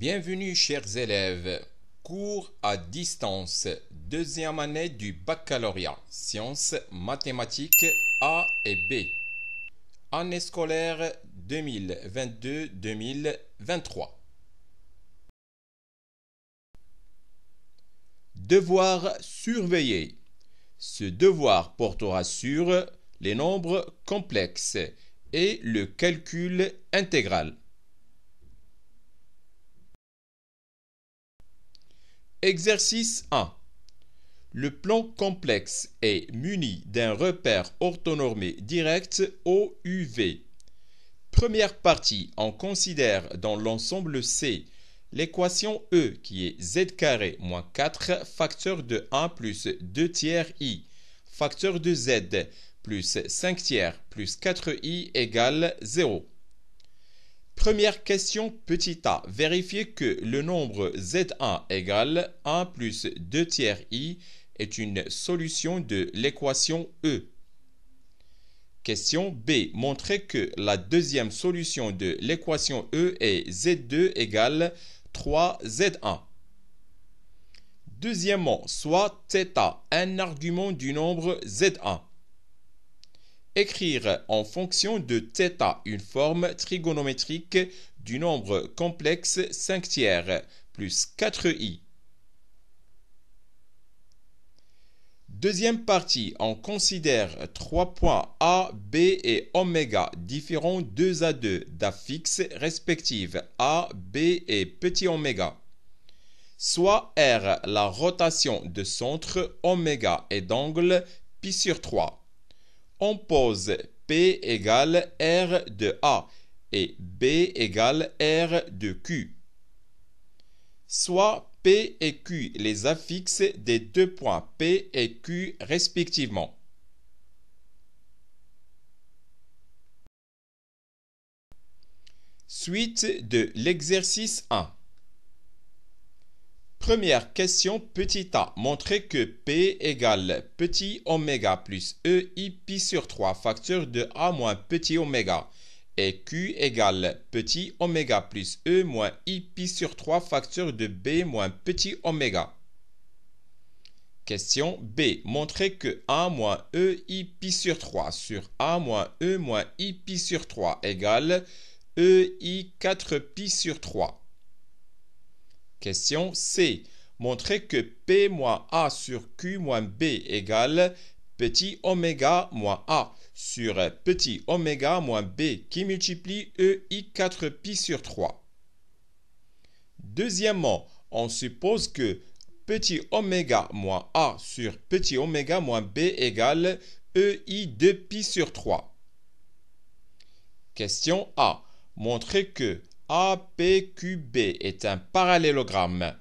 Bienvenue chers élèves, cours à distance, deuxième année du baccalauréat, sciences, mathématiques A et B, année scolaire 2022-2023. Devoir surveiller. Ce devoir portera sur les nombres complexes et le calcul intégral. Exercice 1. Le plan complexe est muni d'un repère orthonormé direct OUV. Première partie, on considère dans l'ensemble C l'équation E qui est z carré moins 4 facteur de 1 plus 2 tiers i, facteur de z plus 5 tiers plus 4i égale 0. Première question petit a. Vérifiez que le nombre z1 égale 1 plus 2 tiers i est une solution de l'équation E. Question B. Montrez que la deuxième solution de l'équation E est z2 égale 3z1. Deuxièmement, soit θ un argument du nombre z1. Écrire en fonction de θ une forme trigonométrique du nombre complexe 5 tiers plus 4i. Deuxième partie, on considère 3 points A, B et oméga différents 2 à 2 d'affixes respectives A, B et petit oméga. Soit R la rotation de centre oméga et d'angle pi sur 3. On pose P égale R de A et B égale R de Q. Soit P et Q les affixes des deux points P et Q respectivement. Suite de l'exercice 1. Première question petit a. Montrez que P égale petit oméga plus EI pi sur 3 facteur de A moins petit oméga et Q égale petit oméga plus E moins I pi sur 3 facteur de B moins petit oméga. Question B. Montrez que A moins EI pi sur 3 sur A moins E moins I pi sur 3 égale EI 4 pi sur 3. Question C. Montrez que P moins A sur Q moins B égale petit oméga moins A sur petit oméga moins B qui multiplie EI 4 pi sur 3. Deuxièmement, on suppose que petit oméga moins A sur petit oméga moins B égale EI 2 pi sur 3. Question A. Montrez que APQB est un parallélogramme.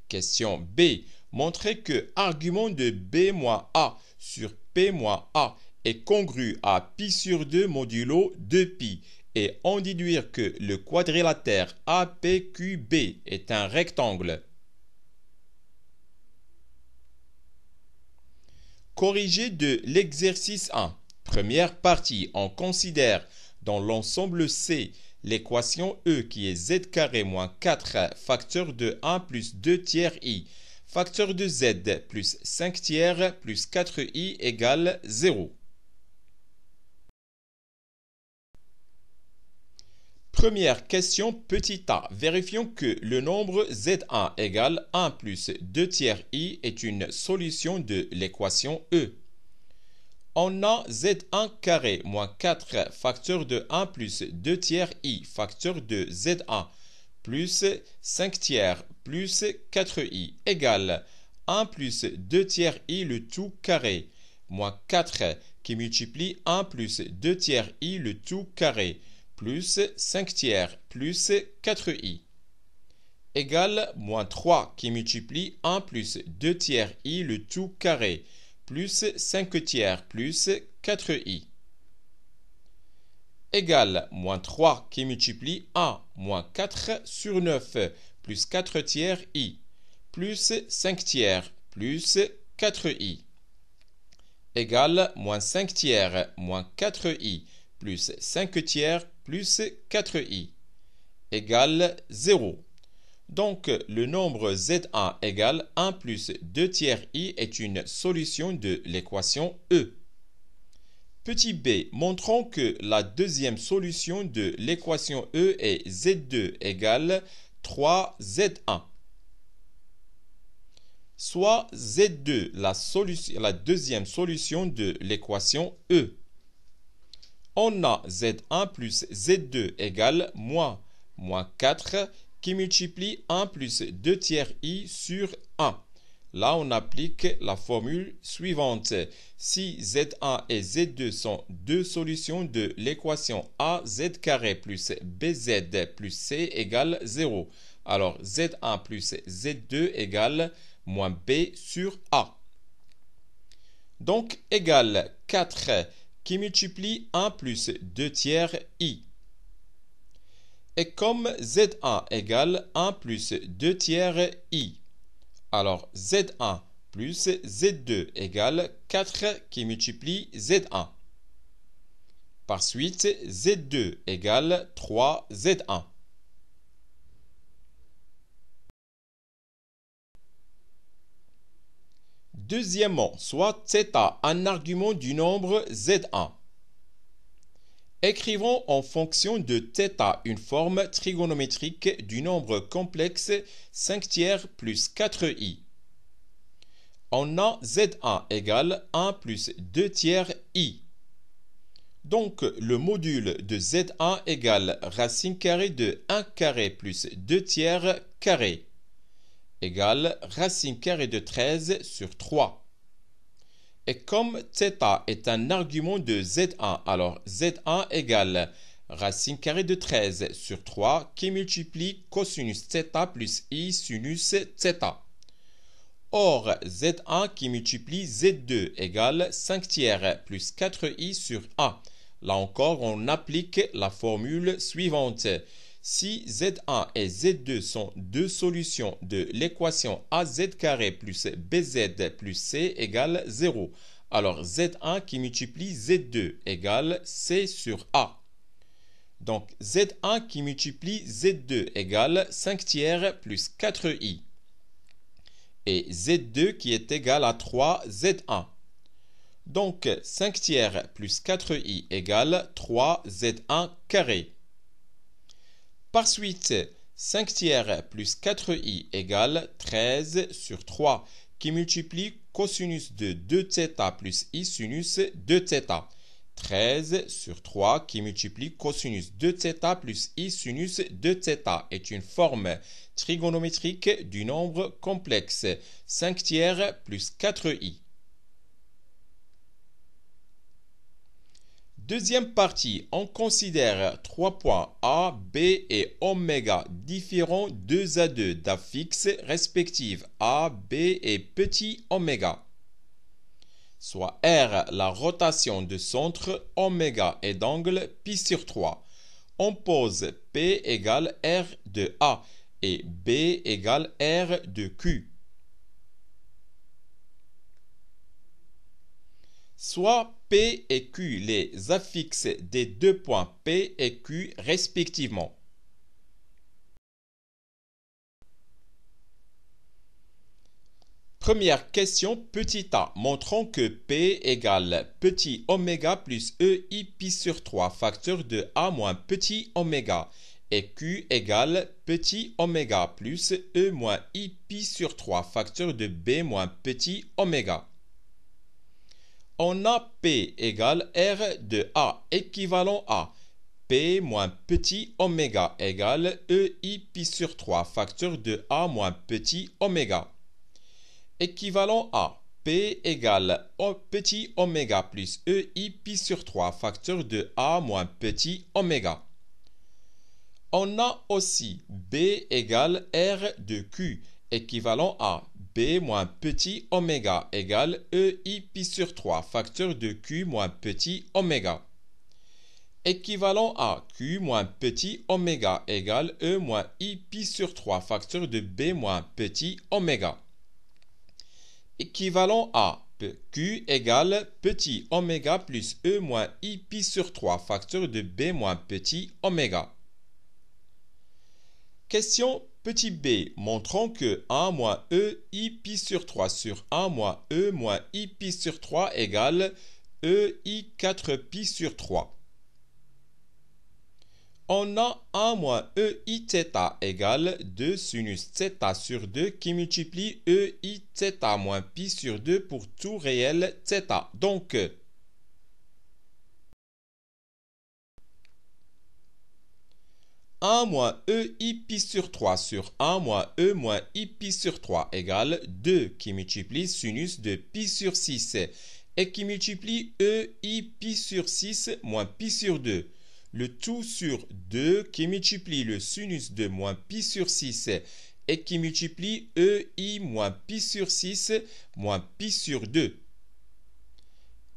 Question B. Montrez que argument de B moins A sur P moins A est congru à pi sur 2 modulo 2pi et en déduire que le quadrilatère APQB est un rectangle. Corrigé de l'exercice 1. Première partie, on considère dans l'ensemble C l'équation E qui est z carré moins 4 facteur de 1 plus 2 tiers i, facteur de z plus 5 tiers plus 4i égale 0. Première question petit a. Vérifions que le nombre z1 égale 1 plus 2 tiers i est une solution de l'équation E. On a z1 carré moins 4 facteur de 1 plus 2 tiers i facteur de z1 plus 5 tiers plus 4i égale 1 plus 2 tiers i le tout carré moins 4 qui multiplie 1 plus 2 tiers i le tout carré plus 5 tiers plus 4i égale moins 3 qui multiplie 1 plus 2 tiers i le tout carré plus 5 tiers plus 4i égale moins 3 qui multiplie 1 moins 4 sur 9 plus 4 tiers i plus 5 tiers plus 4i égale moins 5 tiers moins 4i plus 5 tiers plus 4i égale 0. Donc, le nombre Z1 égale 1 plus 2 tiers I est une solution de l'équation E. Petit b, montrons que la deuxième solution de l'équation E est Z2 égale 3Z1. Soit Z2 la deuxième solution de l'équation E. On a Z1 plus Z2 égale moins 4 qui multiplie 1 plus 2 tiers I sur 1. Là, on applique la formule suivante. Si Z1 et Z2 sont deux solutions de l'équation AZ carré plus BZ plus C égale 0, alors Z1 plus Z2 égale moins B sur A. Donc, égale 4 qui multiplie 1 plus 2 tiers I. Et comme Z1 égale 1 plus 2 tiers I, alors Z1 plus Z2 égale 4 qui multiplie Z1. Par suite, Z2 égale 3Z1. Deuxièmement, soit θ un argument du nombre Z1. Écrivons en fonction de θ une forme trigonométrique du nombre complexe 5 tiers plus 4i. On a Z1 égale 1 plus 2 tiers i. Donc, le module de Z1 égale racine carrée de 1 carré plus 2 tiers carré égale racine carrée de 13 sur 3. Et comme θ est un argument de Z1, alors Z1 égale racine carrée de 13 sur 3 qui multiplie cosinus θ plus I sinus θ. Or, Z1 qui multiplie Z2 égale 5 tiers plus 4i sur A. Là encore, on applique la formule suivante. Si Z1 et Z2 sont deux solutions de l'équation AZ carré plus BZ plus C égale 0, alors Z1 qui multiplie Z2 égale C sur A. Donc Z1 qui multiplie Z2 égale 5 tiers plus 4i. Et Z2 qui est égal à 3Z1. Donc 5 tiers plus 4i égale 3Z1 carré. Par suite, 5 tiers plus 4i égale 13 sur 3 qui multiplie cosinus de 2θ plus I sinus 2θ. 13 sur 3 qui multiplie cosinus 2θ plus I sinus 2θ est une forme trigonométrique du nombre complexe 5 tiers plus 4i. Deuxième partie, on considère 3 points A, B et oméga différents 2 à 2 d'affixes respectives A, B et petit oméga. Soit R la rotation de centre, oméga est d'angle pi sur 3. On pose P égale R de A et B égale R de Q. Soit P et Q les affixes des deux points P et Q respectivement. Première question, petit a. Montrons que P égale petit oméga plus EI pi sur 3 facteur de A moins petit oméga et Q égale petit oméga plus E moins I pi sur 3 facteur de B moins petit oméga. On a P égale R de A équivalent à P moins petit oméga égale EI pi sur 3 facteur de A moins petit oméga. Équivalent à P égale petit oméga plus EI pi sur 3 facteur de A moins petit oméga. On a aussi B égale R de Q équivalent à B moins petit oméga égale EI pi sur 3 facteur de Q moins petit oméga. Équivalent à Q moins petit oméga égale E moins I pi sur 3 facteur de B moins petit oméga. Équivalent à Q égale petit oméga plus E moins I pi sur 3 facteur de B moins petit oméga. Question petit b montrant que 1 moins e i pi sur 3 sur 1 moins e moins i pi sur 3 égale e i 4 pi sur 3. On a 1 moins e i θ égale 2 sinus θ sur 2 qui multiplie e i θ moins pi sur 2 pour tout réel θ. Donc, 1 moins e i pi sur 3 sur 1 moins e moins i pi sur 3 égale 2 qui multiplie sinus de pi sur 6 et qui multiplie e i pi sur 6 moins pi sur 2. Le tout sur 2 qui multiplie le sinus de moins pi sur 6 et qui multiplie e i moins pi sur 6 moins pi sur 2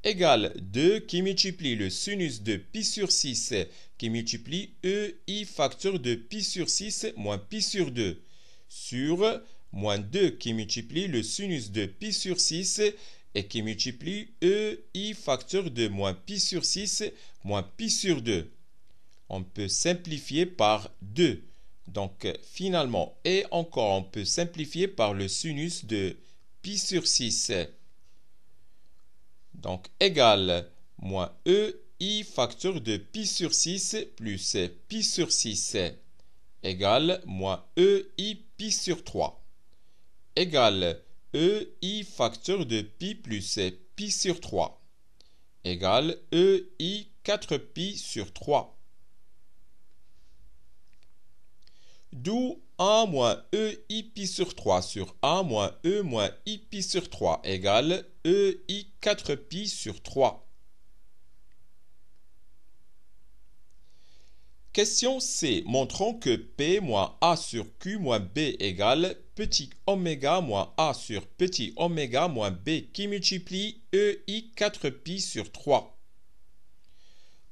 égale 2 qui multiplie le sinus de pi sur 6 qui multiplie e i facteur de pi sur 6 moins pi sur 2 sur moins 2 qui multiplie le sinus de pi sur 6 et qui multiplie e i facteur de moins pi sur 6 moins pi sur 2. On peut simplifier par 2. Donc, finalement, et encore, on peut simplifier par le sinus de pi sur 6. Donc, égale moins e i facteur de pi sur 6 plus pi sur 6 égale moins e i pi sur 3 égale e i facteur de pi plus pi sur 3 égale e i 4 pi sur 3. D'où 1 moins e i pi sur 3 sur 1 moins e moins i pi sur 3 égale e i 4 pi sur 3. Question C montrant que P moins A sur Q moins B égale petit oméga moins A sur petit oméga moins B qui multiplie e i 4 pi sur 3.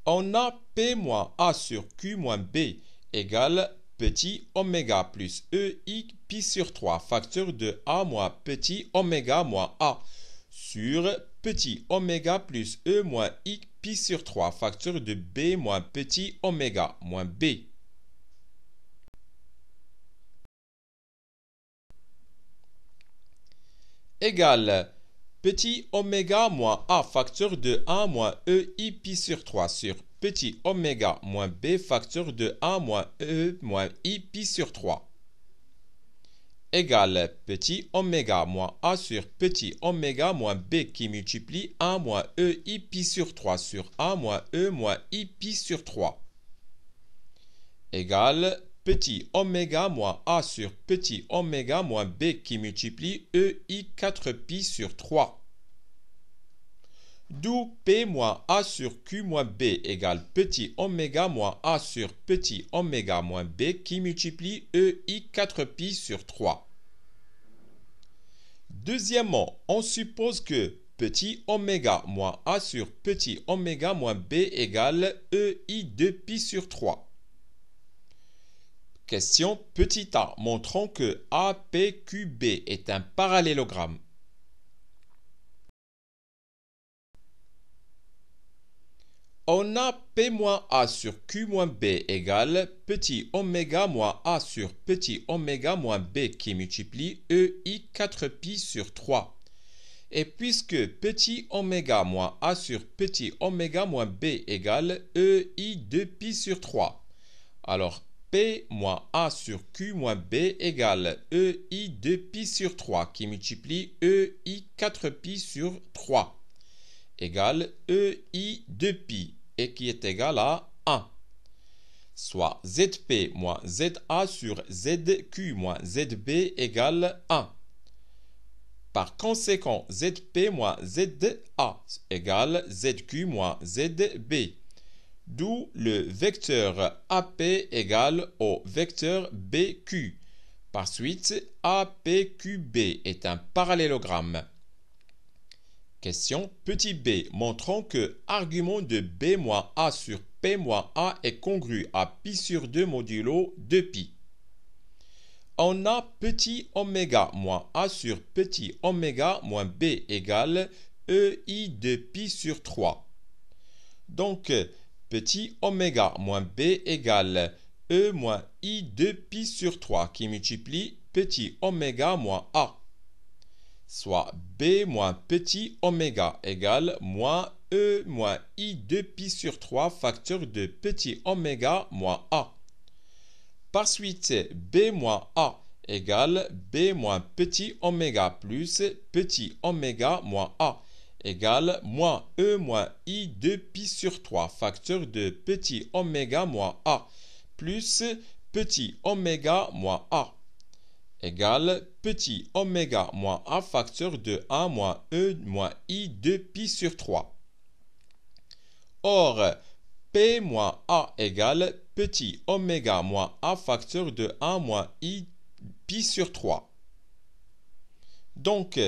On a P moins A sur Q moins B égale petit oméga plus e i pi sur 3 facteur de A moins petit oméga moins A sur petit oméga plus e moins i pi sur 3 facteur de B moins petit oméga moins B. Égale petit oméga moins A facteur de 1 moins e i pi sur 3 sur petit oméga moins B facteur de 1 moins e moins i pi sur 3 égale petit oméga moins A sur petit oméga moins B qui multiplie 1 moins e i pi sur 3 sur 1 moins e moins i pi sur 3 égale petit oméga moins A sur petit oméga moins B qui multiplie e i 4 pi sur 3. D'où P moins A sur Q moins B égale petit oméga moins A sur petit oméga moins B qui multiplie e i 4 pi sur 3. Deuxièmement, on suppose que petit oméga moins A sur petit oméga moins B égale e i 2 pi sur 3. Question petit a montrant que APQB est un parallélogramme. On a P moins A sur Q moins B égale petit oméga moins A sur petit oméga moins B qui multiplie e i 4 pi sur 3. Et puisque petit oméga moins A sur petit oméga moins B égale e i 2 pi sur 3. Alors P moins A sur Q moins B égale e i 2 pi sur 3 qui multiplie e i 4 pi sur 3 égale e i 2 pi et qui est égal à 1. Soit ZP moins ZA sur ZQ moins ZB égale 1. Par conséquent, ZP moins ZA égale ZQ moins ZB. D'où le vecteur AP égale au vecteur BQ. Par suite, APQB est un parallélogramme. Question petit b montrant que argument de B moins A sur P moins A est congru à pi sur 2 modulo 2pi. On a petit oméga moins A sur petit oméga moins B égale EI de pi sur 3. Donc, petit oméga moins B égale e moins i de pi sur 3 qui multiplie petit oméga moins a, soit b moins petit oméga égale moins e moins i de pi sur 3 facteur de petit oméga moins a. Par suite, b moins a égale b moins petit oméga plus petit oméga moins a égale moins e moins i de pi sur 3 facteur de petit oméga moins a plus petit oméga moins a égale petit oméga moins a facteur de 1 moins e moins i de pi sur 3. Or, p moins a égale petit oméga moins a facteur de 1 moins i pi sur 3. Donc,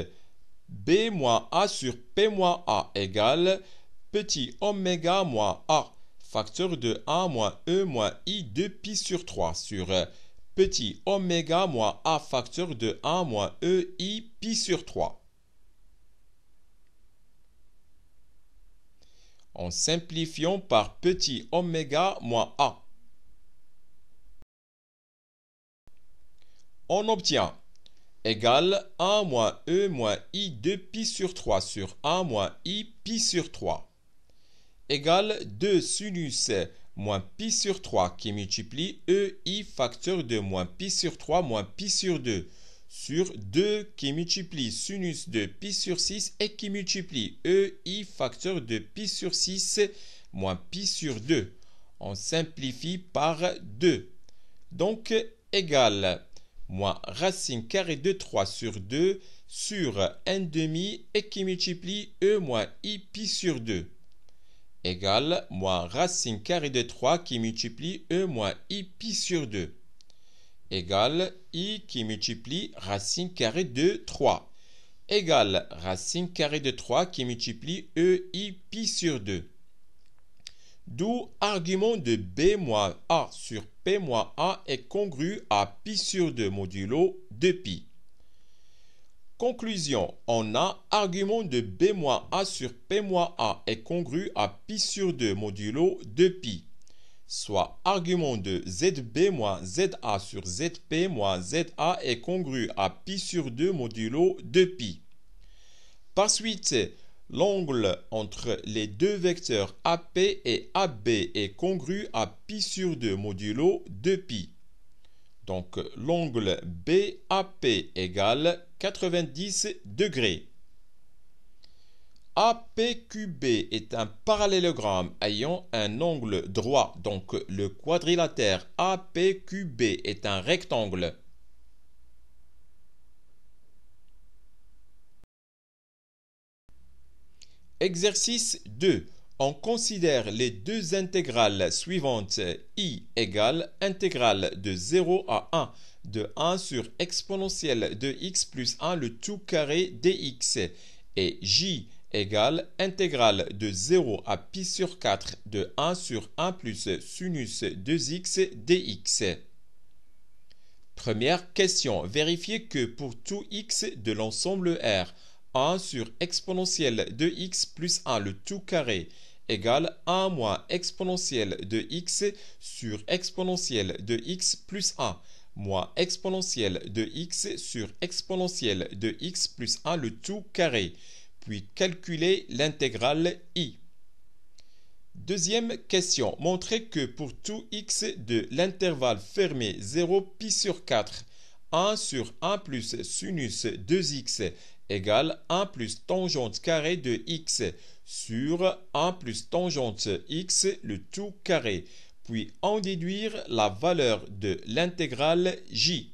b moins a sur p moins a égale petit oméga moins a facteur de 1 moins e moins i de pi sur 3 sur petit oméga moins a facteur de 1 moins e i pi sur 3. En simplifiant par petit oméga moins a, on obtient égale 1 moins e moins i de pi sur 3 sur 1 moins i pi sur 3 égale 2 sinus moins pi sur 3 qui multiplie e i facteur de moins pi sur 3 moins pi sur 2 sur 2 qui multiplie sinus de pi sur 6 et qui multiplie e i facteur de pi sur 6 moins pi sur 2. On simplifie par 2. Donc, égale moins racine carrée de 3 sur 2 sur 1 demi et qui multiplie e moins i pi sur 2 égale moins racine carrée de 3 qui multiplie e moins i pi sur 2 égale i qui multiplie racine carrée de 3 égale racine carrée de 3 qui multiplie e i pi sur 2. D'où argument de b moins a sur p moins a est congru à pi sur 2 modulo 2pi. Conclusion, on a argument de b moins a sur p moins a est congru à pi sur 2 modulo 2pi, soit argument de zb moins za sur zp moins za est congru à pi sur 2 modulo 2pi. Par suite, l'angle entre les deux vecteurs AP et AB est congru à pi sur 2 modulo 2pi. Donc, l'angle BAP égale 90 degrés. APQB est un parallélogramme ayant un angle droit. Donc, le quadrilatère APQB est un rectangle. Exercice 2. On considère les deux intégrales suivantes. I égale intégrale de 0 à 1 de 1 sur exponentielle de x plus 1 le tout carré dx et J égale intégrale de 0 à pi sur 4 de 1 sur 1 plus sinus 2x dx. Première question. Vérifiez que pour tout x de l'ensemble R, 1 sur exponentielle de x plus 1 le tout carré égale 1 moins exponentielle de x sur exponentielle de x plus 1 moins exponentielle de x sur exponentielle de x plus 1 le tout carré, puis calculer l'intégrale i. Deuxième question. Montrez que pour tout x de l'intervalle fermé 0 pi sur 4, 1 sur 1 plus sinus 2x égale 1 plus tangente carrée de x sur 1 plus tangente x le tout carré, puis en déduire la valeur de l'intégrale j.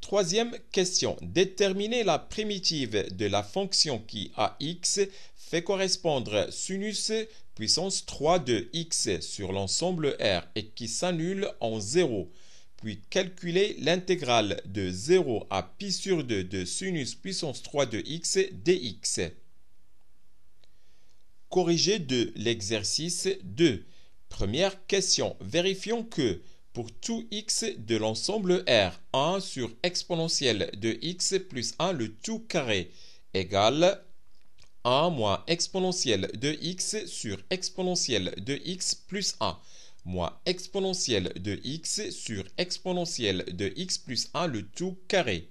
Troisième question. Déterminer la primitive de la fonction qui à x fait correspondre sinus puissance 3 de x sur l'ensemble R et qui s'annule en 0. Puis calculer l'intégrale de 0 à pi sur 2 de sinus puissance 3 de x dx. Corrigé de l'exercice 2. Première question. Vérifions que pour tout x de l'ensemble R, 1 sur exponentielle de x plus 1 le tout carré égale 1 moins exponentielle de x sur exponentielle de x plus 1 moins exponentielle de x sur exponentielle de x plus 1 le tout carré.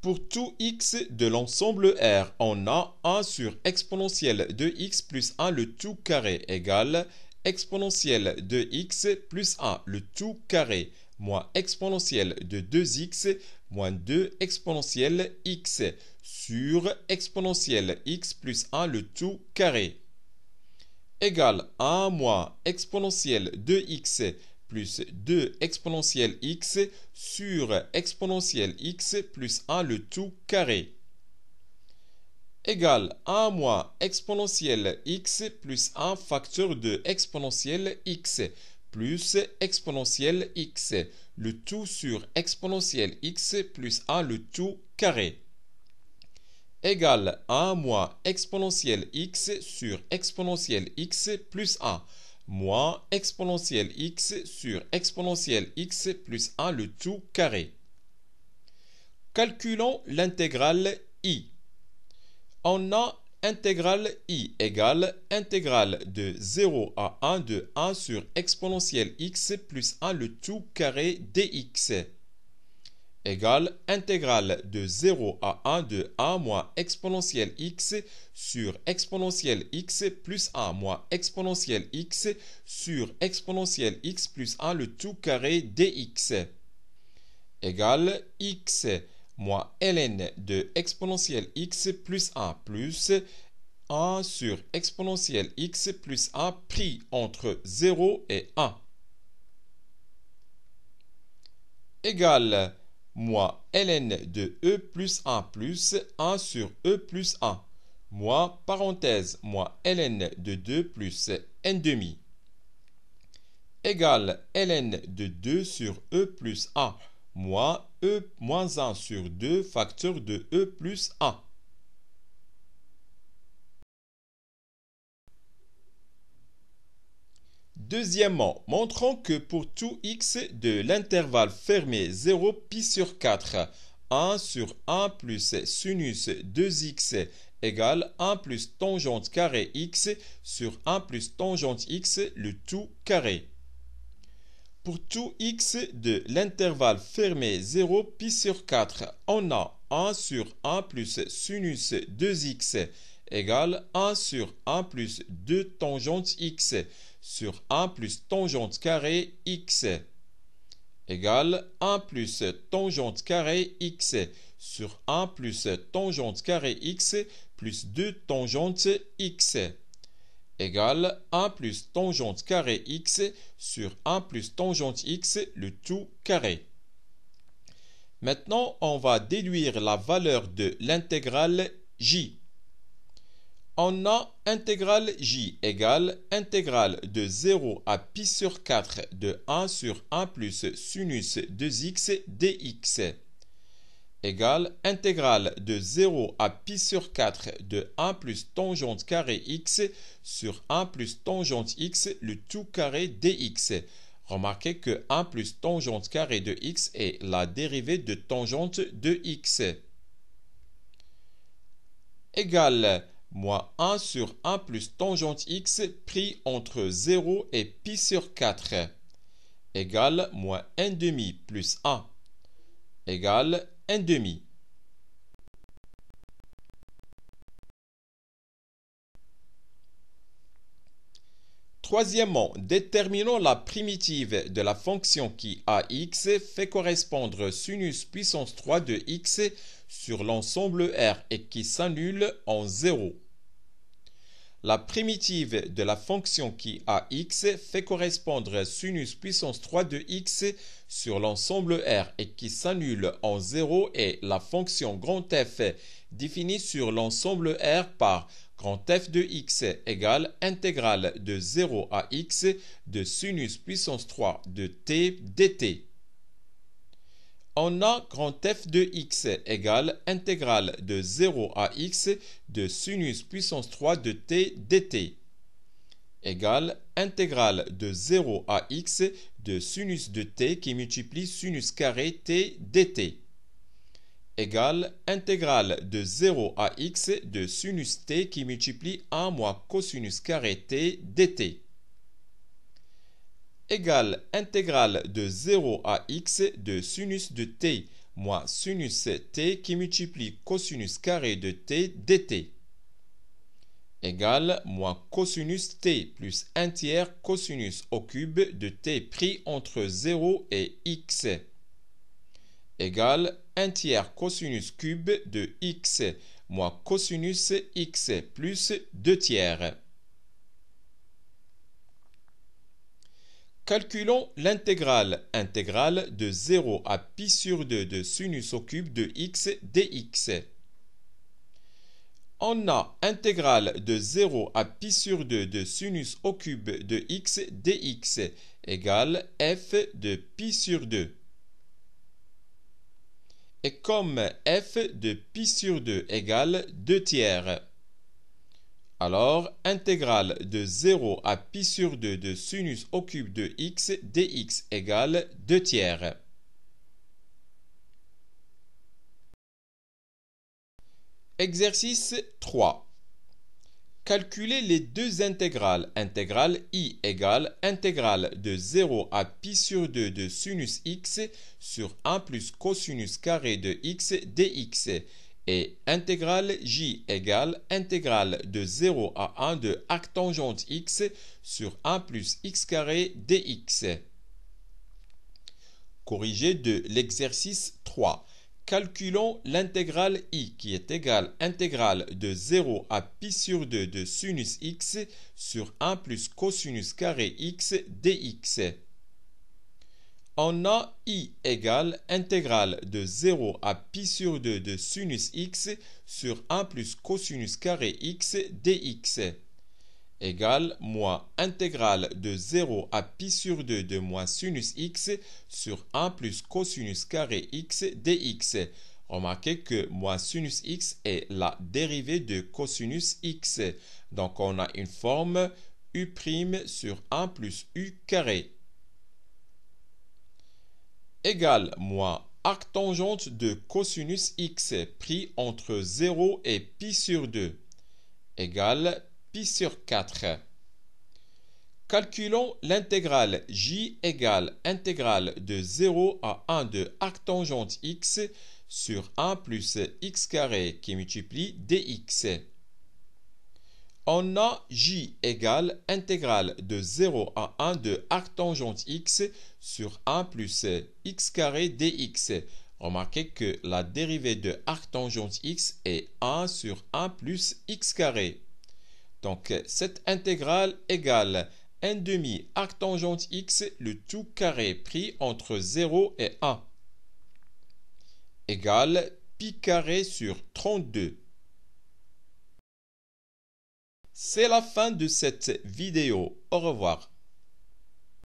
Pour tout x de l'ensemble R, on a 1 sur exponentielle de x plus 1 le tout carré égale exponentielle de x plus 1 le tout carré moins exponentielle de 2x moins 2 exponentielle x sur exponentielle x plus 1 le tout carré égale 1 moins exponentielle de x plus 2 exponentielle x sur exponentielle x plus 1 le tout carré égale 1 moins exponentielle x plus 1 facteur de exponentielle x plus exponentielle x, le tout sur exponentielle x plus 1 le tout carré égale 1 moins exponentielle x sur exponentielle x plus 1 moins exponentielle x sur exponentielle x plus 1 le tout carré. Calculons l'intégrale i. On a intégrale i égale intégrale de 0 à 1 de 1 sur exponentielle x plus 1 le tout carré dx égale intégrale de 0 à 1 de 1 moins exponentielle x sur exponentielle x plus 1 moins exponentielle x sur exponentielle x plus 1 le tout carré dx égale x moins ln de exponentielle x plus 1 plus 1 sur exponentielle x plus 1 pris entre 0 et 1 égale moins ln de e plus 1 plus 1 sur e plus 1 moins parenthèse moins ln de 2 plus n demi égale ln de 2 sur e plus 1 moins e moins 1 sur 2 facteur de e plus 1. Deuxièmement, montrons que pour tout x de l'intervalle fermé 0 pi sur 4, 1 sur 1 plus sinus 2x égale 1 plus tangente carré x sur 1 plus tangente x le tout carré. Pour tout x de l'intervalle fermé 0 pi sur 4, on a 1 sur 1 plus sinus 2x égale 1 sur 1 plus 2 tangente x sur 1 plus tangente carré x égale 1 plus tangente carré x sur 1 plus tangente carré x plus 2 tangente x égale 1 plus tangente carré x sur 1 plus tangente x le tout carré. Maintenant, on va déduire la valeur de l'intégrale j. On a intégrale j égale intégrale de 0 à pi sur 4 de 1 sur 1 plus sinus 2x dx égale intégrale de 0 à pi sur 4 de 1 plus tangente carré x sur 1 plus tangente x le tout carré dx. Remarquez que 1 plus tangente carré de x est la dérivée de tangente de x égale moins 1 sur 1 plus tangente x pris entre 0 et pi sur 4 égale moins 1 demi plus 1 égale 1 demi. Troisièmement, déterminons la primitive de la fonction qui ax fait correspondre sinus puissance 3 de x sur l'ensemble R et qui s'annule en 0. La primitive de la fonction qui ax fait correspondre sinus puissance 3 de x sur l'ensemble R et qui s'annule en 0 est la fonction grand F définie sur l'ensemble R par grand F de x égale intégrale de 0 à x de sinus puissance 3 de t dt. On a grand F de x égale intégrale de 0 à x de sinus puissance 3 de t dt égale intégrale de 0 à x de sinus de t qui multiplie sinus carré t dt égale intégrale de 0 à x de sinus t qui multiplie 1 moins cosinus carré t dt. Égale intégrale de 0 à x de sinus de t moins sinus t qui multiplie cosinus carré de t dt. Égale moins cosinus t plus 1 tiers cosinus au cube de t pris entre 0 et x. Égale 1 tiers cosinus cube de x moins cosinus x plus 2 tiers. Calculons l'intégrale de 0 à pi sur 2 de sinus au cube de x dx. On a intégrale de 0 à pi sur 2 de sinus au cube de x dx égale f de pi sur 2. Et comme f de pi sur 2 égale 2 tiers, alors intégrale de 0 à pi sur 2 de sinus au cube de x dx égale 2 tiers. Exercice 3. Calculez les deux intégrales. Intégrale I égale intégrale de 0 à pi sur 2 de sinus x sur 1 plus cosinus carré de x dx. Et intégrale J égale intégrale de 0 à 1 de arctangente x sur 1 plus x carré dx. Corrigé de l'exercice 3. Calculons l'intégrale I qui est égale intégrale de 0 à pi sur 2 de sinus x sur 1 plus cosinus carré x dx. On a I égale intégrale de 0 à pi sur 2 de sinus x sur 1 plus cosinus carré x dx égale moins intégrale de 0 à pi sur 2 de moins sinus x sur 1 plus cosinus carré x dx. Remarquez que moins sinus x est la dérivée de cosinus x. Donc on a une forme u' sur 1 plus u carré. Égale moins arctangente de cosinus x pris entre 0 et pi sur 2 égale pi sur 4. Calculons l'intégrale J égale intégrale de 0 à 1 de arctangente x sur 1 plus x carré qui multiplie dx. On a J égale intégrale de 0 à 1 de arctangente x sur 1 plus x carré dx. Remarquez que la dérivée de arctangente x est 1 sur 1 plus x carré. Donc cette intégrale égale 1 demi arctangente x le tout carré pris entre 0 et 1 égale pi carré sur 32. C'est la fin de cette vidéo. Au revoir.